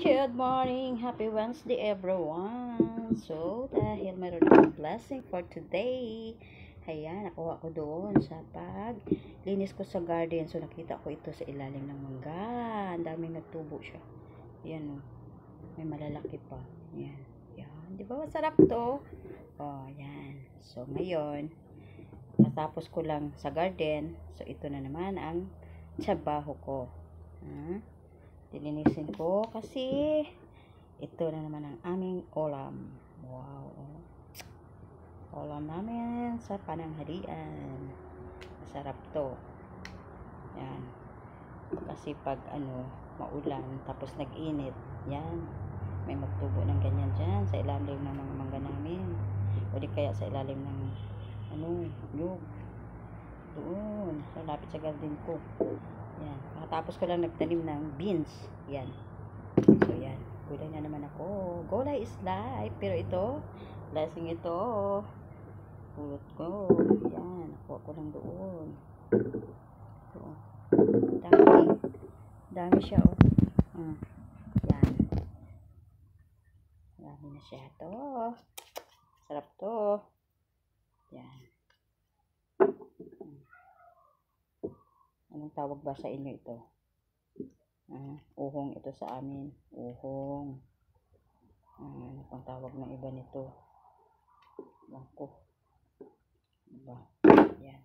Good morning! Happy Wednesday everyone! So, dahil mayroon akong blessing for today, ayan, nakuha ko doon sa linis ko sa garden. So, nakita ko ito sa ilalim ng mangga. Ang daming nagtubo siya. Ayan o. May malalaki pa. Ayan. Ayan. Di ba masarap to? Oh, ayan. So, ngayon, natapos ko lang sa garden. So, ito na naman ang trabaho ko. Dilinisin ko kasi ito na naman ang aming ulam. Wow. Ulam namin sa pananghalian. Masarap to. Yan. Kasi pag maulan tapos nag-init, yan. May magtubo ng ganyan dyan sa ilalim ng mga mangga namin. O di kaya sa ilalim ng nyug. Doon. Sa lapit sa garden ko. Yan. Tapos ko lang nagtanim ng beans. Yan. So, yan. Gulay na naman ako. Gulay is life. Pero ito, blessing ito. Pulot ko. Yan. Nakuha ko lang doon. So, dami. Dami siya, oh. Yan. Dami na siya. Ito. Sarap to. Yan. Anong tawag ba sa inyo ito? Uhong ito sa amin. Uhong. Ano pang tawag ng iba nito? Bangko. Diba? Yan.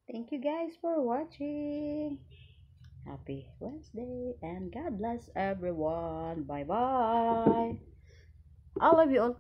Thank you guys for watching. Happy Wednesday and God bless everyone. Bye-bye. I love you all.